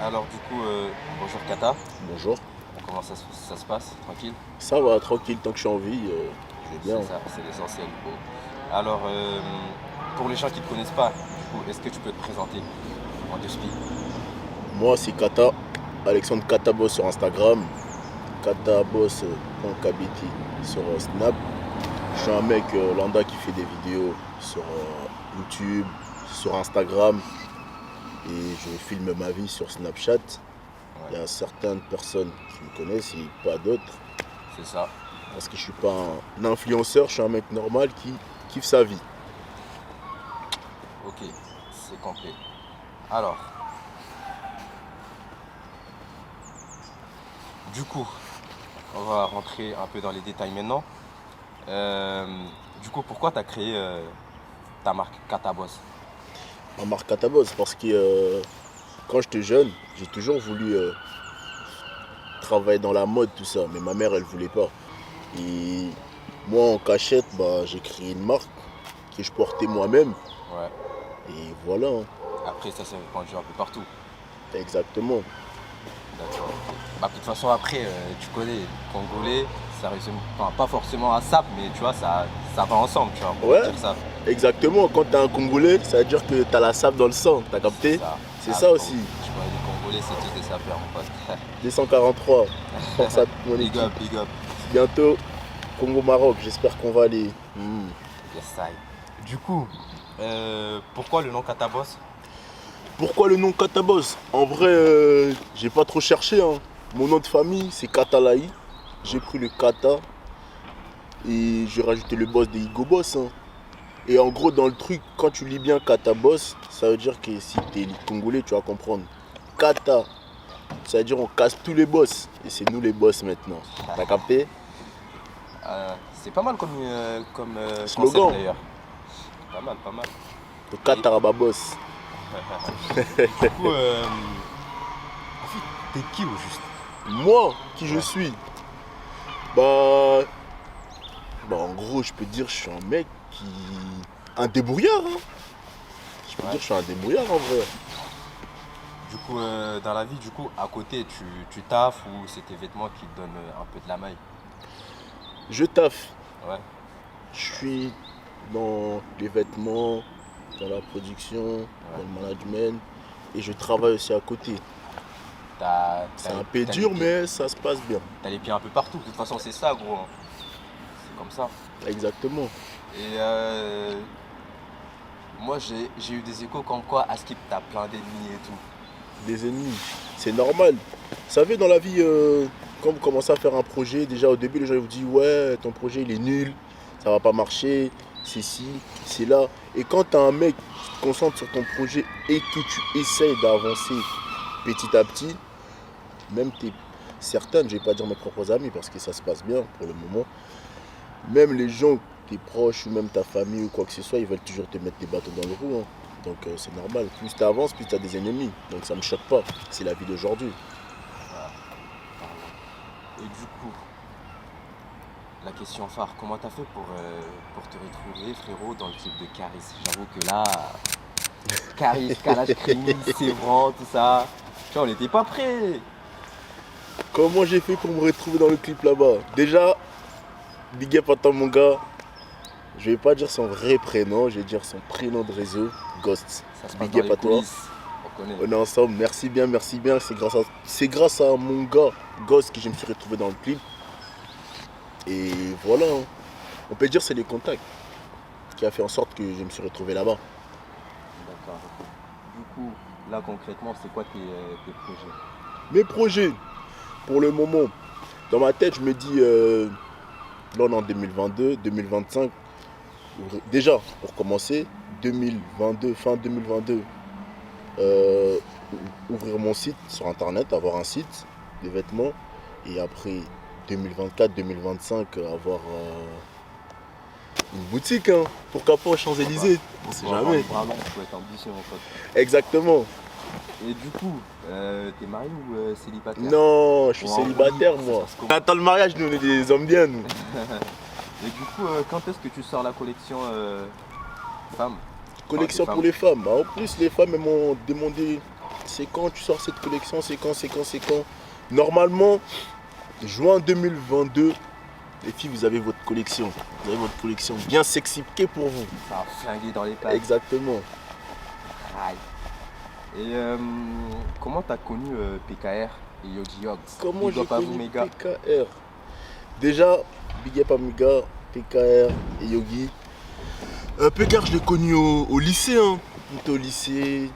Alors du coup, bonjour Kata. Bonjour. Comment ça se passe? Tranquille? Ça va, tranquille, tant que je suis en vie, je vais C'est bien. ça, c'est l'essentiel. Beau. Alors, pour les gens qui ne te connaissent pas, du coup, est-ce que tu peux te présenter en deux spies? Moi, c'est Kata, Alexandre Kataboss sur Instagram, kataboss.kabiti sur Snap. Je suis un mec lambda qui fait des vidéos sur YouTube, sur Instagram et je filme ma vie sur Snapchat. Il y Ouais, a certaines personnes qui me connaissent et pas d'autres c'est ça. parce que je suis pas un influenceur, je suis un mec normal qui kiffe sa vie. Ok, c'est complet. Alors, du coup, on va rentrer un peu dans les détails maintenant. Euh, du coup, pourquoi tu as créé ta marque Kata Boss? Ma marque Kataboss parce que quand j'étais jeune, j'ai toujours voulu travailler dans la mode, tout ça. Mais ma mère, elle voulait pas. Et moi, en cachette, bah, j'ai créé une marque que je portais moi-même. Ouais, Et voilà, hein. après ça s'est répandu un peu partout. Exactement. D'accord, ok. Bah, de toute façon, après, tu connais, Congolais, ça résume, enfin, pas forcément à SAP, mais tu vois, ça va ensemble, tu vois, on pourrait Ouais, dire ça. exactement. Quand t'es un Congolais, ça veut dire que t'as la sable dans le sang. T'as C'est capté? ça. C'est Ah, ça aussi. je connais les Congolais, c'est tous des sapeurs, mon pote. 243. Force à mon Big équipe. up, big up. Bientôt, Congo-Maroc. J'espère qu'on va aller. Yes, I. Du coup, pourquoi le nom Katabos? Pourquoi le nom Kataboss? En vrai, j'ai pas trop cherché, hein. Mon nom de famille, c'est Katalaï. J'ai pris le Kata et j'ai rajouté le boss des Igo Boss, hein. Et en gros, dans le truc, quand tu lis bien Kata Boss, ça veut dire que si t'es congolais, tu vas comprendre. Kata, ça veut dire on casse tous les boss. Et c'est nous les boss maintenant. T'as capté? C'est pas mal comme concept Slogan, d'ailleurs. Pas mal, pas mal. le Et Kataraba Boss. du coup, en fait, t'es qui au juste? Moi, qui je Ouais. suis? Bah, en gros, je peux dire je suis un mec qui... Un débrouillard, hein. Je peux Ouais. dire je suis un débrouillard en vrai. Du coup, dans la vie, du coup, à côté, tu taffes ou c'est tes vêtements qui te donnent un peu de la maille? Je taffe. Ouais. Je suis dans les vêtements, dans la production, dans Ouais. le management et je travaille aussi à côté. C'est un peu T'as les dur pieds, mais ça se passe bien. t'as les pieds un peu partout. De toute façon, c'est ça, gros, hein. C'est comme ça. Exactement. Et moi, j'ai eu des échos comme quoi Askip t'as plein d'ennemis et tout. Des ennemis, c'est normal. Vous savez dans la vie, quand vous commencez à faire un projet, déjà au début les gens ils vous disent ouais ton projet il est nul, ça va pas marcher, c'est ci, c'est là. Et quand tu as un mec qui te concentre sur ton projet et que tu essayes d'avancer petit à petit, même tes certaines, je vais pas dire mes propres amis parce que ça se passe bien pour le moment, même les gens, tes proches ou même ta famille ou quoi que ce soit, ils veulent toujours te mettre des bâtons dans le roue, hein. Donc c'est normal. Plus tu avances, plus tu as des ennemis. Donc ça me choque pas. C'est la vie d'aujourd'hui. Voilà, carrément. Et du coup, la question phare, comment t'as fait pour te retrouver, frérot, dans le clip de Caris? J'avoue que là, Caris, Kalash Krimi, Sévran, tout ça. Tu vois, on n'était pas prêts. Comment j'ai fait pour me retrouver dans le clip là-bas? Déjà, big up à toi mon gars. Je vais pas dire son vrai prénom, je vais dire son prénom de réseau, Ghost. Ça se passe Big dans up les à toi. coulisses. On connaît. On est ensemble, merci bien, merci bien. C'est grâce à mon gars, Ghost, que je me suis retrouvé dans le clip. Et voilà, hein. On peut dire que c'est les contacts qui a fait en sorte que je me suis retrouvé là-bas. D'accord, ok. Du coup, là, concrètement, c'est quoi tes projets? Mes projets, pour le moment, dans ma tête, je me dis, là on est en 2022, 2025. Déjà, pour commencer, 2022, fin 2022, euh, ouvrir mon site sur internet, avoir un site de vêtements. Et après 2024, 2025, avoir une boutique, hein. Pourquoi pas aux Pourquoi pas? Champs-Élysées? On sait Faut avoir les jamais. bras longs, faut être ambitieux, mon pote. Exactement. Et du coup, t'es marié ou célibataire? Non, je suis Ou en couple, célibataire ça se moi. passe comment? Attends le mariage, nous on est des hommes bien nous. Et du coup, quand est-ce que tu sors la collection femmes? Enfin, des Collection pour femmes. les femmes. En plus, les femmes elles m'ont demandé c'est quand tu sors cette collection, c'est quand. Normalement, juin 2022, les filles, vous avez votre collection. Vous avez votre collection bien sexy-piquée pour vous. Ça a flingué dans les pattes. Exactement. Aïe. Et comment t'as connu PKR et Yogi Yogs? Comment Big j'ai up à vous, connu mes gars. PKR? Déjà, big up à mes gars, PKR et Yogi. PKR, je l'ai connu au lycée. Hein. On était au lycée.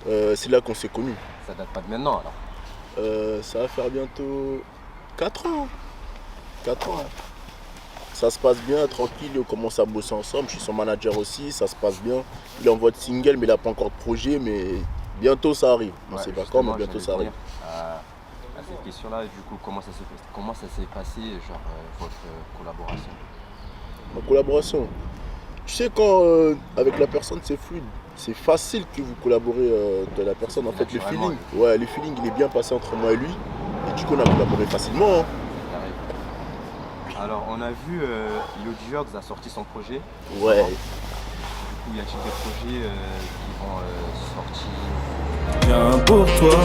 C'est là qu'on s'est connus. Ça date pas de maintenant alors. Ça va faire bientôt 4 ans. 4 ans. Ça se passe bien, tranquille, on commence à bosser ensemble. Je suis son manager aussi, ça se passe bien. Il envoie de single, mais il n'a pas encore de projet, mais bientôt ça arrive. On ne sait pas quand, mais bientôt ça arrive. À cette question-là, du coup, comment ça s'est passé, genre, votre collaboration? Ma collaboration. Tu sais, quand avec la personne c'est fluide, c'est facile que vous collaborez de la personne. En fait, le feeling, le feeling, il est bien passé entre moi et lui. Et du coup, on a collaboré facilement. Hein. Alors, on a vu Yogi Yogs a sorti son projet. Ouais. Du coup, y a-t-il des projets qui vont sortir? Bien pour toi,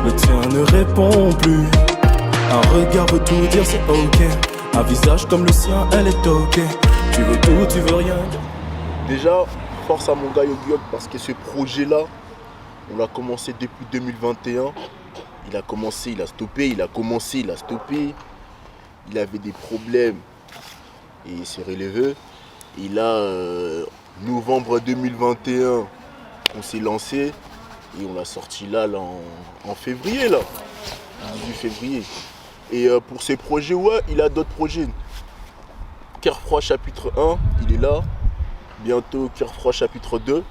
le tien ne répond plus. Un regard veut tout dire, c'est ok. Un visage comme le sien, elle est ok. Tu veux tout, tu veux rien. Déjà, force à mon gars Yogi Yogs parce que ce projet-là, on l'a commencé depuis 2021. Il a commencé, il a stoppé, il a commencé, il a stoppé. Il avait des problèmes et il s'est relevé. Et là, novembre 2021, on s'est lancé et on l'a sorti là en février, là, 18 février. Et pour ces projets, ouais, il a d'autres projets. Cœur froid chapitre 1, il est là. Bientôt Cœur froid chapitre 2. Ouais.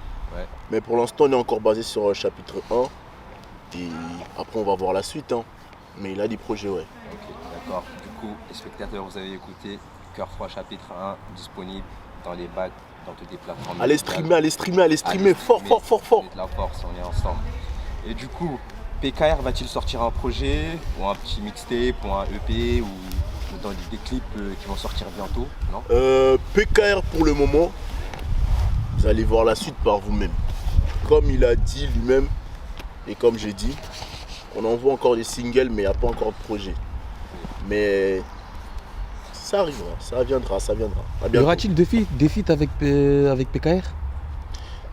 Mais pour l'instant, on est encore basé sur chapitre 1. Et après, on va voir la suite. Hein. Mais il a des projets, ouais. Ok, d'accord. Du coup, les spectateurs, vous avez écouté Cœur froid chapitre 1, disponible dans les bacs, dans toutes les plateformes. Allez streamer, fort. De la force, on est ensemble. Et du coup, PKR va-t-il sortir un projet, ou un petit mixtape, ou un EP, ou dans des clips qui vont sortir bientôt, non? PKR pour le moment, vous allez voir la suite par vous-même. Comme il a dit lui-même, et comme j'ai dit, on envoie encore des singles, mais il n'y a pas encore de projet. Mais ça arrivera, ça viendra. Y aura-t-il des feats avec PKR?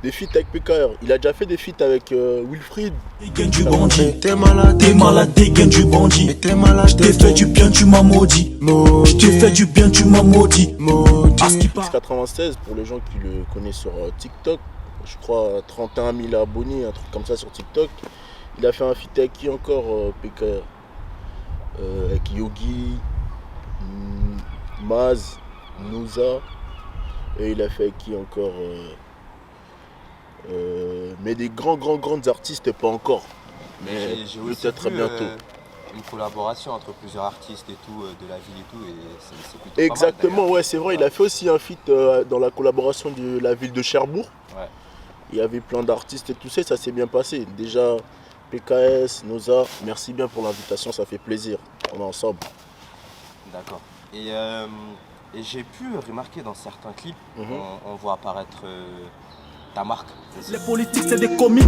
Des feats avec PKR. Il a déjà fait des feats avec Wilfried. Dégaine du bandit, t'es malade, dégaine du bandit. T'es malade, je t'ai fait du bien, tu m'as maudit. Je t'ai fait du bien, tu m'as maudit. X96, pour les gens qui le connaissent sur TikTok, je crois 31 000 abonnés, un truc comme ça sur TikTok. Il a fait un feat avec qui encore PKR? Avec Yogi, Maz, Nouza. Et il a fait avec qui encore mais des grands artistes, pas encore. Mais j'ai aussi peut-être vu, bientôt. Une collaboration entre plusieurs artistes et tout, de la ville et tout, et c'est plutôt Exactement, pas mal, ouais, c'est vrai. Il a fait aussi un feat dans la collaboration de la ville de Cherbourg. Ouais. Il y avait plein d'artistes et tout ça, ça s'est bien passé. Déjà, PKS, Noza, merci bien pour l'invitation, ça fait plaisir. On est ensemble. D'accord. Et j'ai pu remarquer dans certains clips, on voit apparaître ta marque. Les politiques c'est des comiques.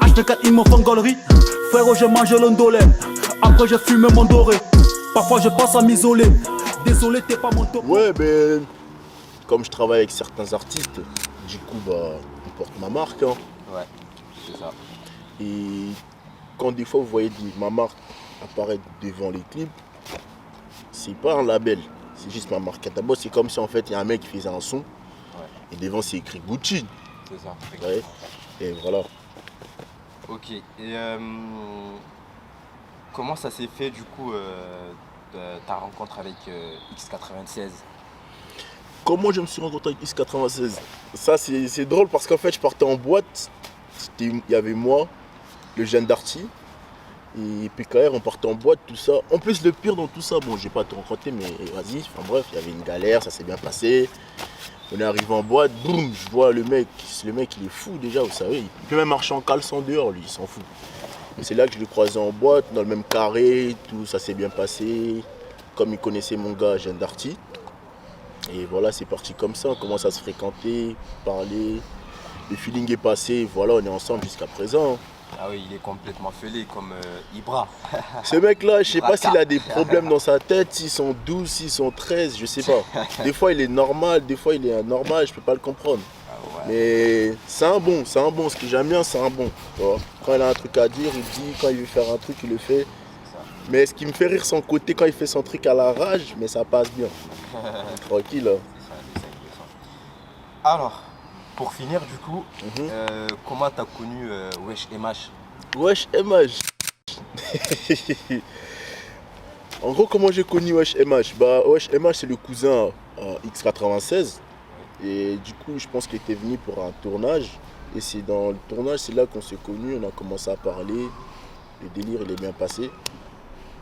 H24 ils m'en font galerie. Frérot j'ai mangé l'ondolé. Après j'ai fumé mon doré. Parfois je passe à m'isoler. Désolé t'es pas mon top. Ouais ben comme je travaille avec certains artistes, du coup bah on porte ma marque. Hein. Ouais, c'est ça. Et quand des fois vous voyez ma marque apparaître devant les clips, c'est pas un label, c'est juste ma marque. D'abord c'est comme si en fait il y a un mec qui faisait un son et devant c'est écrit Gucci. C'est ça. Ouais. Et voilà. Ok. Et comment ça s'est fait du coup ta rencontre avec X96? Comment je me suis rencontré avec X96? Ça c'est drôle parce qu'en fait je partais en boîte. Il y avait moi, le jeune Darty et PKR, on partait en boîte, tout ça. En plus le pire dans tout ça, bon j'ai pas tout rencontré mais vas-y, enfin bref, il y avait une galère, ça s'est bien passé. On est arrivé en boîte, boum, je vois le mec il est fou déjà, vous savez, il peut même marcher en caleçon dehors, lui, il s'en fout. Et c'est là que je l'ai croisé en boîte, dans le même carré, tout ça s'est bien passé, comme il connaissait mon gars, Jeanne Darty. Et voilà, c'est parti comme ça, on commence à se fréquenter, parler. le feeling est passé, voilà, on est ensemble jusqu'à présent. Ah oui, il est complètement fêlé comme Ibra. Ce mec-là, je sais pas Ibra s'il a des problèmes dans sa tête, s'ils sont 12, s'ils sont 13, je sais pas. Des fois il est normal, des fois il est anormal, je peux pas le comprendre. Ah ouais. Mais c'est un bon. Ce que j'aime bien, c'est un bon. Tu vois. Quand il a un truc à dire, il dit. Quand il veut faire un truc, il le fait. C'est ça. Mais ce qui me fait rire son côté quand il fait son truc à la rage, mais ça passe bien. Tranquille. Hein. C'est ça, alors, pour finir du coup, Mhm. comment t'as connu Wesh MH? Wesh MH. En gros, comment j'ai connu Wesh MH? Bah, Wesh MH, c'est le cousin à X96. Et du coup, je pense qu'il était venu pour un tournage. Et c'est dans le tournage, c'est là qu'on s'est connus, on a commencé à parler. Le délire, il est bien passé.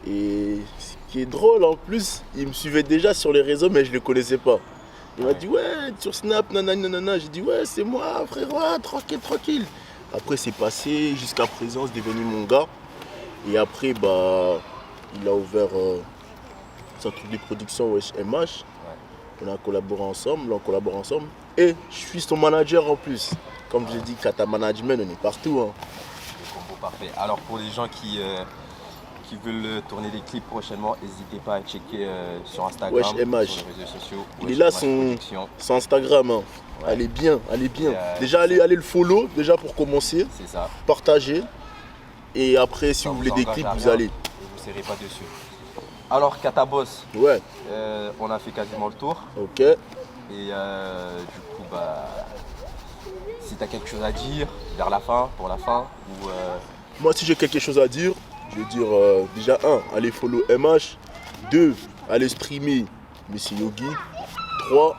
Et ce qui est drôle en plus, il me suivait déjà sur les réseaux, mais je ne le connaissais pas. Il m'a dit, ouais, sur Snap, nanana, nanana. J'ai dit, ouais, c'est moi, frérot, tranquille, tranquille. Après, c'est passé, jusqu'à présent, c'est devenu mon gars. Et après, bah, il a ouvert son truc de production Wesh MH. On a collaboré ensemble, Et je suis son manager en plus. Comme je l'ai dit, Kata Management, on est partout. Hein. Le combo parfait. Alors pour les gens qui veulent tourner des clips prochainement, n'hésitez pas à checker sur Instagram, Wesh MH. sur les réseaux sociaux. Il Wesh est là, MH Production. son Instagram. Hein. Ouais. Elle est bien, elle est bien. Et, Déjà, allez le follow, déjà pour commencer. C'est ça. Partagez. Et après, si Ça vous voulez des engage clips, à vous rien allez. et vous ne serez pas dessus. Alors Kata Boss, Ouais, on a fait quasiment le tour. ok. Et du coup, bah, si tu as quelque chose à dire vers la fin, pour la fin, ou Moi, si j'ai quelque chose à dire, je vais dire déjà, allez follow MH. 2, allez streamer Messi Yogi. 3,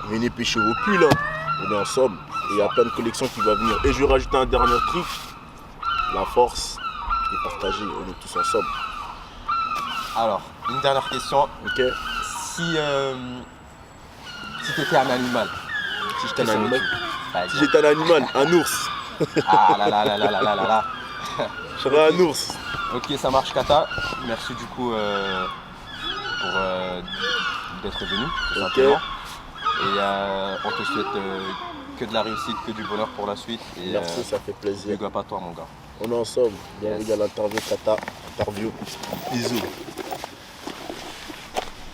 venez pêcher vos pulls. Hein. On est ensemble. Et il y a plein de collections qui vont venir. Et je vais rajouter un dernier truc. La force est partagée. On est tous ensemble. alors, une dernière question. Ok. Si tu étais un animal, Si j'étais un quel animal. serais-tu, par Si exemple? j'étais un animal, un ours. Ah là là là là là là là là. Je serais un ours. Ok, ça marche Kata. Merci du coup pour d'être venu, tout Ok. simplement. Et on te souhaite que de la réussite, que du bonheur pour la suite. Et Merci, ça fait plaisir. big up à toi mon gars. On est ensemble. Bienvenue Yes. à l'interview Kata. Interview. Bisous.